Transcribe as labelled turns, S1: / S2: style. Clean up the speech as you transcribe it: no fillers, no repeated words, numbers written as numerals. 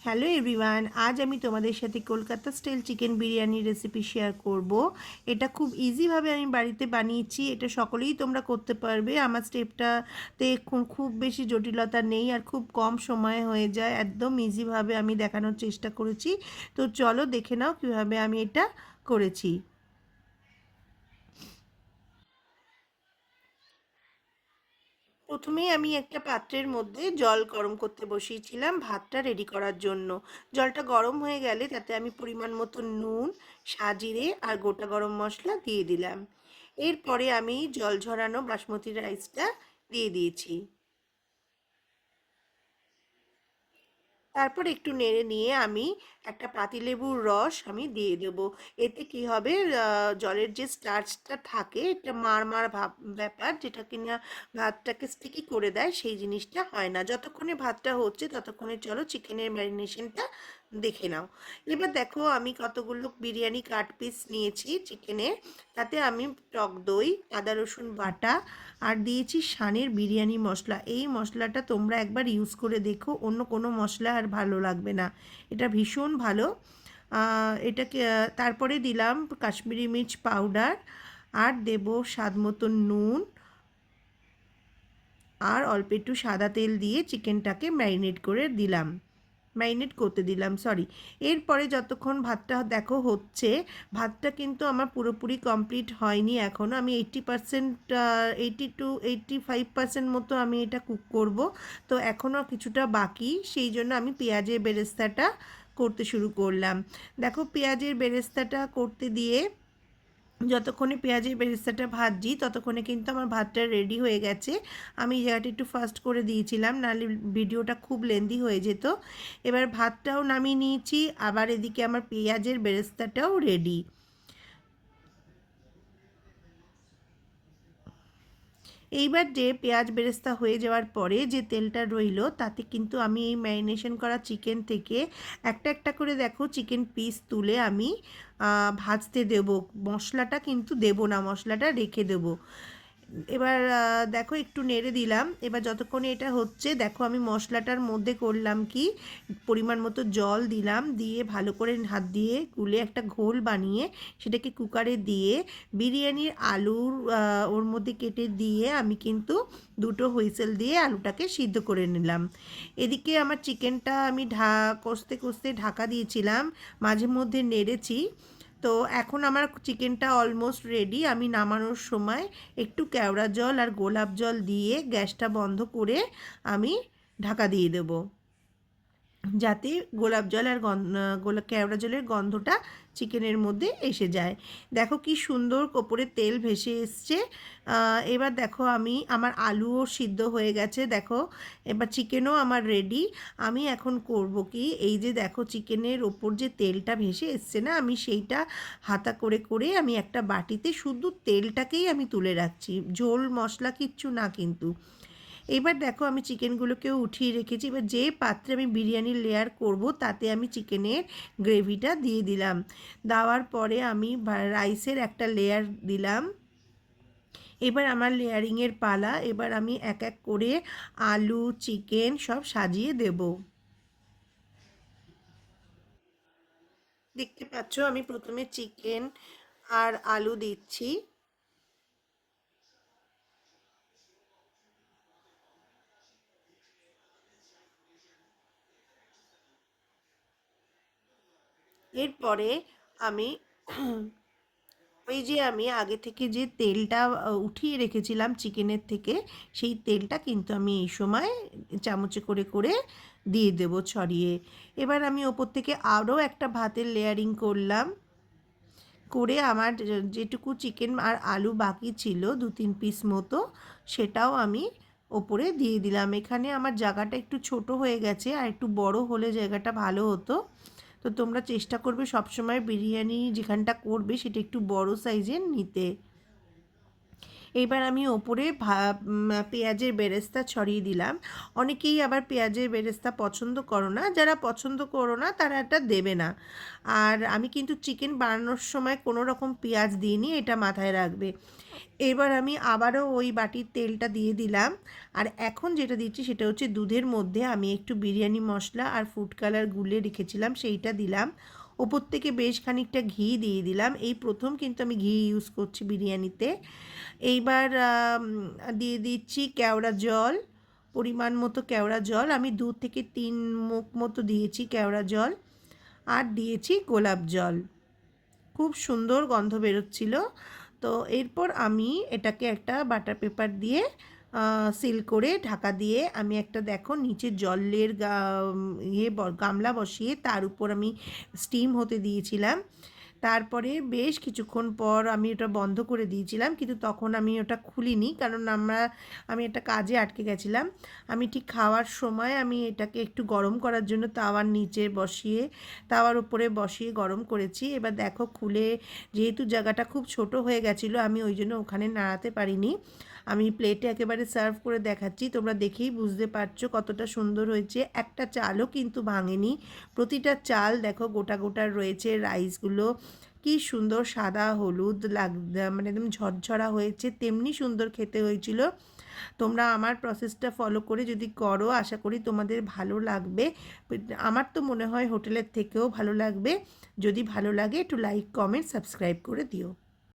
S1: Hello everyone, আজ আমি তোমাদের সাথে Kolkata style chicken biryani recipe share করব। এটা খুব ইজিভাবে আমি বাড়িতে বানিয়েছি। এটা সকলেই তোমরা করতে পারবে। আমার স্টেপটাতে খুব বেশি জটিলতা নেই আর খুব কম সময়ে হয়ে যায়। একদম ইজিভাবে আমি দেখানোর চেষ্টা করেছি। তো চলো দেখে নাও কীভাবে আমি এটা করেছি। প্রথমেই আমি একটা পাত্রের মধ্যে জল গরম করতে বসিয়েছিলাম ভাতটা রেডি করার জন্য। জলটা গরম হয়ে গেলে তাতে আমি পরিমাণ মতো নুন, সাজিরে আর গোটা গরম মশলা দিয়ে দিলাম। এরপরে আমি জল ঝরানো বাসমতি রাইসটা দিয়ে দিয়েছি। তারপর একটু নেড়ে নিয়ে আমি একটা পাতিলেবুর রস আমি দিয়ে দেবো। এতে কি হবে, জলের যে স্টার্চটা থাকে এটা মার ভাব ব্যাপার, যেটা কিনা ভাতটাকে স্টিকি করে দেয়, সেই জিনিসটা হয় না। যতক্ষণে ভাতটা হচ্ছে ততক্ষণে চলো চিকেনের ম্যারিনেশনটা দেখে নাও। এবার দেখো আমি কতগুলো বিরিয়ানি কাট পিস নিয়েছি চিকেনের। তাতে আমি টক দই, আদা রসুন বাটা আর দিয়েছি শানের বিরিয়ানি মশলা। এই মশলাটা তোমরা একবার ইউজ করে দেখো, অন্য কোনো মশলা আর ভালো লাগবে না, এটা ভীষণ ভালো। এটাকে তারপরে দিলাম কাশ্মীরি মির্চ পাউডার আর দেব স্বাদ মতো নুন আর অল্প একটু সাদা তেল দিয়ে চিকেনটাকে ম্যারিনেট করতে দিলাম, সরি। এরপরে যতক্ষণ ভাতটা দেখো হচ্ছে, ভাতটা কিন্তু আমার পুরোপুরি কমপ্লিট হয়নি এখনও। আমি 80%, 85% মতো আমি এটা কুক করব। তো এখনও কিছুটা বাকি, সেই জন্য আমি পেঁয়াজের বেরেস্তাটা করতে শুরু করলাম। দেখো পেঁয়াজের বেরেস্তাটা করতে দিয়ে যতক্ষণে পেঁয়াজের বেরেস্তাটা ভাজছি ততক্ষণে কিন্তু আমার ভাতটা রেডি হয়ে গেছে। আমি এই জায়গাটা একটু ফাস্ট করে দিয়েছিলাম, নাহলে ভিডিওটা খুব লেন্দি হয়ে যেত। এবার ভাতটাও নামিয়ে নিয়েছি, আবার এদিকে আমার পেঁয়াজের বেরেস্তাটাও রেডি। এইবার যে পেঁয়াজ বেরেস্তা হয়ে যাওয়ার পরে যে তেলটা রইলো তাতে কিন্তু আমি এই ম্যারিনেশন করা চিকেন থেকে একটা একটা করে দেখো চিকেন পিস তুলে আমি ভাজতে দেবো। মশলাটা কিন্তু দেবো না, মশলাটা রেখে দেবো। এবার দেখো একটু নেড়ে দিলাম। এবার যতক্ষণে এটা হচ্ছে দেখো আমি মশলাটার মধ্যে করলাম কি, পরিমাণ মতো জল দিলাম, দিয়ে ভালো করে হাত দিয়ে গুলে একটা ঘোল বানিয়ে সেটাকে কুকারে দিয়ে বিরিয়ানির আলুর ওর মধ্যে কেটে দিয়ে আমি কিন্তু দুটো হুইসেল দিয়ে আলুটাকে সিদ্ধ করে নিলাম। এদিকে আমার চিকেনটা আমি কষতে কষতে ঢাকা দিয়েছিলাম, মাঝে মধ্যে নেড়েছি। তো এখন আমার চিকেনটা অলমোস্ট রেডি। আমি নামানোর সময় একটু কেওড়া জল আর গোলাপ জল দিয়ে গ্যাসটা বন্ধ করে আমি ঢাকা দিয়ে দেবো, যাতে গোলাপ জল আর কেওড়া জলের গন্ধটা চিকেনের মধ্যে এসে যায়। দেখো কি সুন্দর ওপরে তেল ভেসে এসছে। এবার দেখো আমার আলুও সিদ্ধ হয়ে গেছে। দেখো এবার চিকেনও আমার রেডি। আমি এখন করব কি, এই যে দেখো চিকেনের ওপর যে তেলটা ভেসে এসছে না, আমি সেইটা হাতা করে করে আমি একটা বাটিতে শুধু তেলটাকেই আমি তুলে রাখছি, ঝোল মশলা কিচ্ছু না কিন্তু। এবার দেখো আমি চিকেনগুলোকেও উঠিয়ে রেখেছি। এবার যে পাত্রে আমি বিরিয়ানির লেয়ার করব তাতে আমি চিকেনের গ্রেভিটা দিয়ে দিলাম। দেওয়ার পরে আমি রাইসের একটা লেয়ার দিলাম। এবার আমার লেয়ারিংয়ের পালা। এবার আমি এক এক করে আলু চিকেন সব সাজিয়ে দেব। দেখতে পাচ্ছ আমি প্রথমে চিকেন আর আলু দিচ্ছি। এরপরে আমি ওই যে আমি আগে থেকে যে তেলটা উঠিয়ে রেখেছিলাম চিকেনের থেকে, সেই তেলটা কিন্তু আমি এই সময় চামচে করে করে দিয়ে দেব ছড়িয়ে। এবার আমি ওপর থেকে আরও একটা ভাতের লেয়ারিং করলাম, করে আমার যেটুকু চিকেন আর আলু বাকি ছিল 2-3 পিস মতো, সেটাও আমি ওপরে দিয়ে দিলাম। এখানে আমার জায়গাটা একটু ছোট হয়ে গেছে, আর একটু বড় হলে জায়গাটা ভালো হতো। তো তোমরা চেষ্টা করবে সবসময় বিরিয়ানি যেখানটা করবে সেটা একটু বড় সাইজের নিতে। এবার আমি ওপরে পেঁয়াজের বেরেস্তা ছড়িয়ে দিলাম। অনেকেই আবার পেঁয়াজের বেরেস্তা পছন্দ করো না, যারা পছন্দ করো না তারা এটা দেবে না। আর আমি কিন্তু চিকেন বানানোর সময় কোনো রকম পেঁয়াজ দিইনি, এটা মাথায় রাখবে। এবার আমি আবারও ওই বাটির তেলটা দিয়ে দিলাম। আর এখন যেটা দিচ্ছি সেটা হচ্ছে দুধের মধ্যে আমি একটু বিরিয়ানি মশলা আর ফুড কালার গুলে রেখেছিলাম সেইটা দিলাম। ওপর থেকে বেশ খানিকটা ঘি দিয়ে দিলাম, এই প্রথম কিন্তু আমি ঘি ইউজ করছি বিরিয়ানিতে। এইবার দিয়ে দিচ্ছি কেওড়া জল, পরিমাণ মতো কেওড়া জল, আমি 2 থেকে 3 মুখ মতো দিয়েছি কেওড়া জল। আর দিয়েছি গোলাপ জল, খুব সুন্দর গন্ধ বেরোচ্ছিল। তো এরপর আমি এটাকে একটা বাটার পেপার দিয়ে সিল করে ঢাকা দিয়ে আমি একটা দেখো নিচে জলের গামলা বসিয়ে তার উপর আমি স্টিম হতে দিয়েছিলাম। তারপরে বেশ কিছুক্ষণ পর আমি ওটা বন্ধ করে দিয়েছিলাম, কিন্তু তখন আমি ওটা খুলিনি, কারণ আমি একটা কাজে আটকে গেছিলাম। আমি ঠিক খাওয়ার সময় আমি এটাকে একটু গরম করার জন্য তাওয়ার উপরে বসিয়ে গরম করেছি। এবার দেখো খুলে, যেহেতু জায়গাটা খুব ছোট হয়ে গেছিলো আমি ওই জন্য ওখানে নাড়াতে পারিনি। আমি প্লেটে একেবারে সার্ভ করে দেখাচ্ছি, তোমরা দেখেই বুঝতে পারছো কতটা সুন্দর হয়েছে। একটা চালও কিন্তু ভাঙেনি, প্রতিটা চাল দেখো গোটা গোটা রয়েছে। রাইসগুলো কি সুন্দর সাদা হলুদ মানে একদম ঝরঝরা হয়েছে, তেমনি সুন্দর খেতে হয়েছিল। তোমরা আমার প্রসেসটা ফলো করে যদি করো আশা করি তোমাদের ভালো লাগবে। আমার তো মনে হয় হোটেলের থেকেও ভালো লাগবে। যদি ভালো লাগে একটু লাইক কমেন্ট সাবস্ক্রাইব করে দিও।